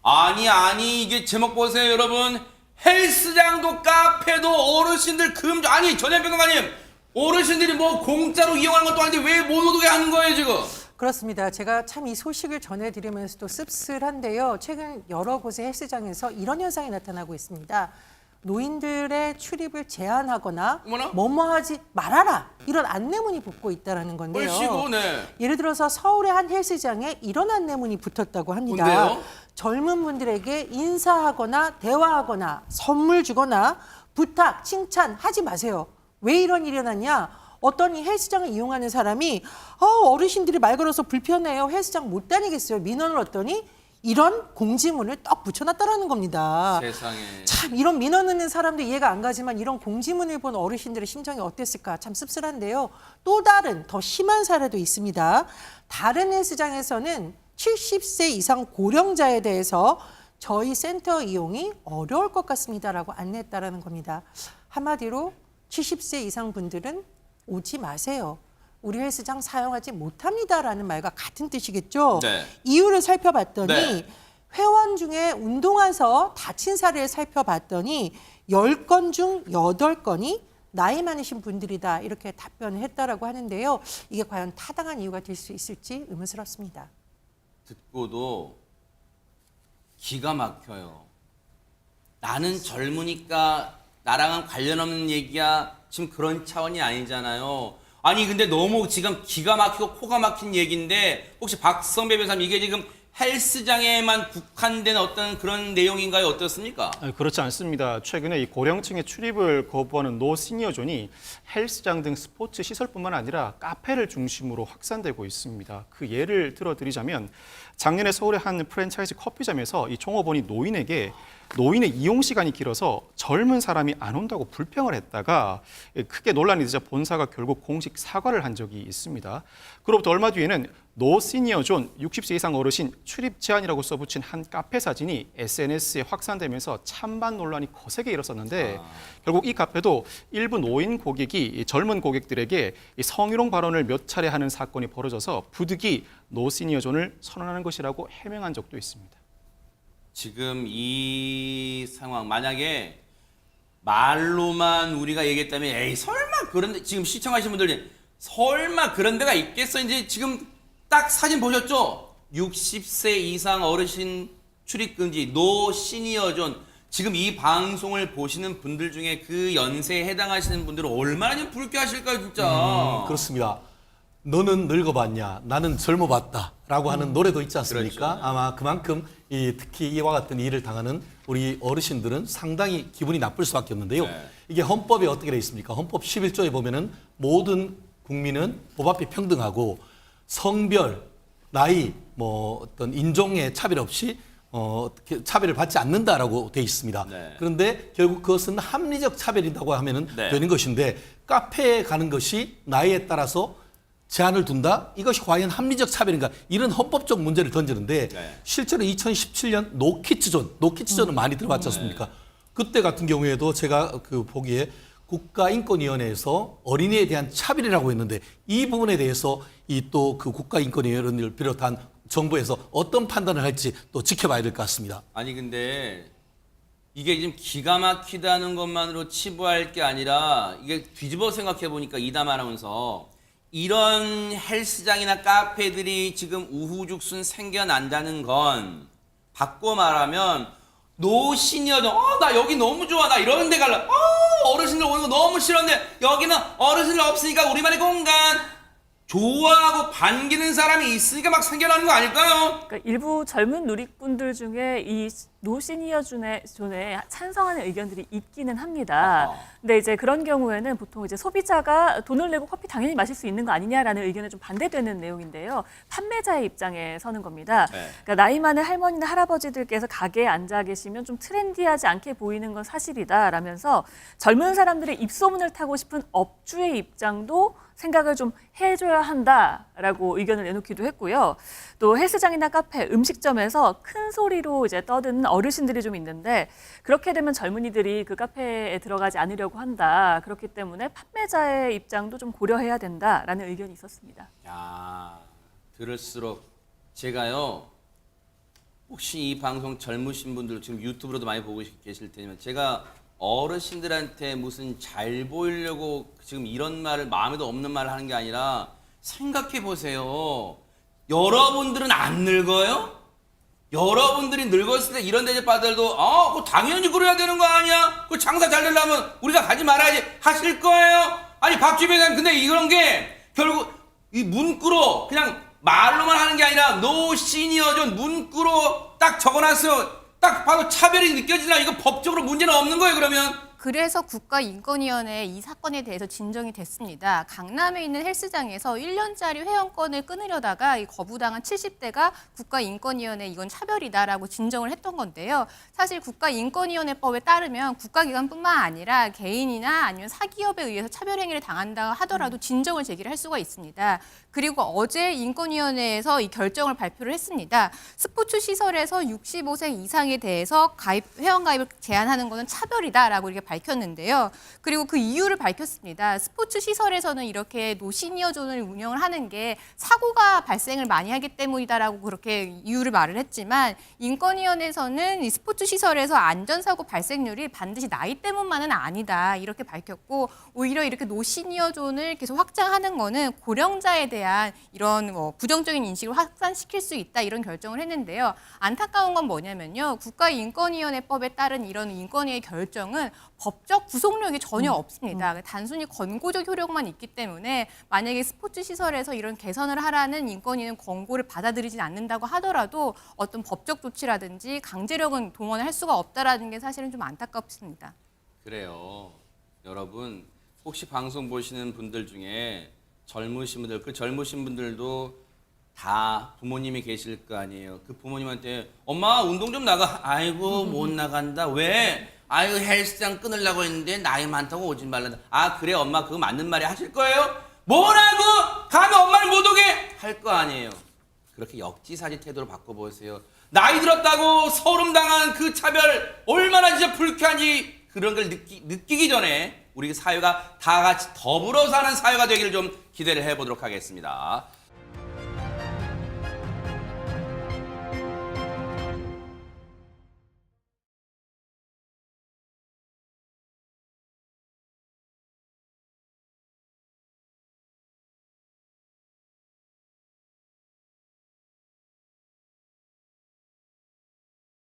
아니 이게 제목 보세요 여러분. 헬스장도 카페도 어르신들 금지. 아니 전현병관님, 어르신들이 뭐 공짜로 이용하는 것도 아닌데 왜 못 오게 하는 거예요 지금? 그렇습니다. 제가 참 이 소식을 전해드리면서도 씁쓸한데요. 최근 여러 곳의 헬스장에서 이런 현상이 나타나고 있습니다. 노인들의 출입을 제한하거나 어머나? 뭐뭐하지 말아라 이런 안내문이 붙고 있다는 건데요. 얼씨구, 네. 예를 들어서 서울의 한 헬스장에 이런 안내문이 붙었다고 합니다. 뭔데요? 젊은 분들에게 인사하거나 대화하거나 선물 주거나 부탁, 칭찬하지 마세요. 왜 이런 일이 일어났냐? 어떤 이 헬스장을 이용하는 사람이 어르신들이 말 걸어서 불편해요. 헬스장 못 다니겠어요. 민원을 얻더니 이런 공지문을 떡 붙여놨다라는 겁니다. 세상에. 참 이런 민원 넣는 사람도 이해가 안 가지만 이런 공지문을 본 어르신들의 심정이 어땠을까 참 씁쓸한데요. 또 다른 더 심한 사례도 있습니다. 다른 헬스장에서는 70세 이상 고령자에 대해서 저희 센터 이용이 어려울 것 같습니다라고 안내했다라는 겁니다. 한마디로 70세 이상 분들은 오지 마세요. 우리 헬스장 사용하지 못합니다라는 말과 같은 뜻이겠죠. 네. 이유를 살펴봤더니 네. 회원 중에 운동화에서 다친 사례를 살펴봤더니 10건 중 8건이 나이 많으신 분들이다 이렇게 답변을 했다라고 하는데요. 이게 과연 타당한 이유가 될 수 있을지 의문스럽습니다. 듣고도 기가 막혀요. 나는 젊으니까 나랑은 관련 없는 얘기야. 지금 그런 차원이 아니잖아요. 아니 근데 너무 지금 기가 막히고 코가 막힌 얘기인데 혹시 박성배 변호사님 이게 지금 헬스장에만 국한된 어떤 그런 내용인가요? 어떻습니까? 그렇지 않습니다. 최근에 이 고령층의 출입을 거부하는 노 시니어존이 헬스장 등 스포츠 시설뿐만 아니라 카페를 중심으로 확산되고 있습니다. 그 예를 들어드리자면 작년에 서울의 한 프랜차이즈 커피점에서 이 종업원이 노인에게 노인의 이용 시간이 길어서 젊은 사람이 안 온다고 불평을 했다가 크게 논란이 되자 본사가 결국 공식 사과를 한 적이 있습니다. 그로부터 얼마 뒤에는 노 시니어 존 60세 이상 어르신 출입 제한이라고 써붙인 한 카페 사진이 SNS에 확산되면서 찬반 논란이 거세게 일었었는데 결국 이 카페도 일부 노인 고객이 젊은 고객들에게 성희롱 발언을 몇 차례 하는 사건이 벌어져서 부득이 노 시니어 존을 선언하는 것이라고 해명한 적도 있습니다. 지금 이 상황 만약에 말로만 우리가 얘기했다면 에이 설마 그런데 지금 시청하시는 분들이 설마 그런 데가 있겠어? 이제 지금 딱 사진 보셨죠? 60세 이상 어르신 출입 금지 노 시니어 존. 지금 이 방송을 보시는 분들 중에 그 연세에 해당하시는 분들은 얼마나 좀 불쾌하실까요, 진짜. 그렇습니다. 너는 늙어봤냐, 나는 젊어봤다 라고 하는 노래도 있지 않습니까? 그렇죠. 아마 그만큼 특히 이와 같은 일을 당하는 우리 어르신들은 상당히 기분이 나쁠 수밖에 없는데요. 네. 이게 헌법에 어떻게 되어 있습니까? 헌법 11조에 보면은 모든 국민은 법 앞에 평등하고 성별, 나이, 어떤 인종의 차별 없이 차별을 받지 않는다라고 되어 있습니다. 네. 그런데 결국 그것은 합리적 차별이라고 하면은 네. 되는 것인데 카페에 가는 것이 나이에 따라서 제한을 둔다? 이것이 과연 합리적 차별인가? 이런 헌법적 문제를 던지는데 네. 실제로 2017년 노키즈존은 많이 들어봤지 않습니까? 그때 같은 경우에도 제가 그 보기에 국가인권위원회에서 어린이에 대한 차별이라고 했는데 이 부분에 대해서 이 또 그 국가인권위원회를 비롯한 정부에서 어떤 판단을 할지 또 지켜봐야 될 것 같습니다. 아니 근데 이게 지금 기가 막히다는 것만으로 치부할 게 아니라 이게 뒤집어 생각해 보니까 이담 아나운서 이런 헬스장이나 카페들이 지금 우후죽순 생겨난다는 건 바꿔 말하면 노 시니어존 나 여기 너무 좋아 나 이런 데 갈라 어르신들 오는 거 너무 싫었는데 여기는 어르신들 없으니까 우리만의 공간 좋아하고 반기는 사람이 있으니까 막 생겨나는 거 아닐까요? 그러니까 일부 젊은 누리꾼들 중에 이 노시니어존에 찬성하는 의견들이 있기는 합니다. 근데 이제 그런 경우에는 보통 이제 소비자가 돈을 내고 커피 당연히 마실 수 있는 거 아니냐라는 의견에 좀 반대되는 내용인데요. 판매자의 입장에 서는 겁니다. 네. 그러니까 나이 많은 할머니나 할아버지들께서 가게에 앉아 계시면 좀 트렌디하지 않게 보이는 건 사실이다라면서 젊은 사람들의 입소문을 타고 싶은 업주의 입장도 생각을 좀 해줘야 한다라고 의견을 내놓기도 했고요. 또 헬스장이나 카페, 음식점에서 큰 소리로 이제 떠드는 어르신들이 좀 있는데 그렇게 되면 젊은이들이 그 카페에 들어가지 않으려고 한다. 그렇기 때문에 판매자의 입장도 좀 고려해야 된다라는 의견이 있었습니다. 야, 들을수록 제가요 혹시 이 방송 젊으신 분들 지금 유튜브로도 많이 보고 계실 테지만 제가 어르신들한테 무슨 잘 보이려고 지금 이런 말을 마음에도 없는 말을 하는 게 아니라 생각해 보세요. 여러분들은 안 늙어요? 여러분들이 늙었을 때 이런 대접받아도 그거 당연히 그래야 되는 거 아니야? 그 장사 잘 되려면 우리가 가지 말아야지 하실 거예요? 아니 박주변 의원 근데 이런 게 결국 이 문구로 그냥 말로만 하는 게 아니라 노 시니어존 문구로 딱 적어놨어요. 딱 봐도 차별이 느껴지나? 이거 법적으로 문제는 없는 거예요 그러면? 그래서 국가인권위원회에 이 사건에 대해서 진정이 됐습니다. 강남에 있는 헬스장에서 1년짜리 회원권을 끊으려다가 이 거부당한 70대가 국가인권위원회에 이건 차별이다라고 진정을 했던 건데요. 사실 국가인권위원회법에 따르면 국가기관뿐만 아니라 개인이나 아니면 사기업에 의해서 차별행위를 당한다 하더라도 진정을 제기를 할 수가 있습니다. 그리고 어제 인권위원회에서 이 결정을 발표를 했습니다. 스포츠 시설에서 65세 이상에 대해서 회원 가입을 제한하는 것은 차별이다라고 이렇게 밝혔는데요. 그리고 그 이유를 밝혔습니다. 스포츠 시설에서는 이렇게 노시니어존을 운영을 하는 게 사고가 발생을 많이 하기 때문이다라고 그렇게 이유를 말을 했지만 인권위원회에서는 이 스포츠 시설에서 안전사고 발생률이 반드시 나이 때문만은 아니다 이렇게 밝혔고 오히려 이렇게 노시니어존을 계속 확장하는 거는 고령자에 대한 이런 부정적인 인식을 확산시킬 수 있다 이런 결정을 했는데요. 안타까운 건 뭐냐면요. 국가인권위원회법에 따른 이런 인권위의 결정은 법적 구속력이 전혀 없습니다. 단순히 권고적 효력만 있기 때문에 만약에 스포츠 시설에서 이런 개선을 하라는 인권위는 권고를 받아들이진 않는다고 하더라도 어떤 법적 조치라든지 강제력은 동원을 할 수가 없다라는 게 사실은 좀 안타깝습니다. 그래요. 여러분 혹시 방송 보시는 분들 중에 젊으신 분들, 그 젊으신 분들도 다 부모님이 계실 거 아니에요. 그 부모님한테 엄마 운동 좀 나가. 아이고 못 나간다. 왜? 아이고 헬스장 끊으려고 했는데 나이 많다고 오지 말란다. 아 그래 엄마 그거 맞는 말이 하실 거예요? 뭐라고? 가면 엄마를 못 오게 할 거 아니에요. 그렇게 역지사지 태도를 바꿔보세요. 나이 들었다고 서름당한 그 차별 얼마나 진짜 불쾌한지 그런 걸 느끼기 전에 우리 사회가 다 같이 더불어 사는 사회가 되기를 좀 기대를 해보도록 하겠습니다.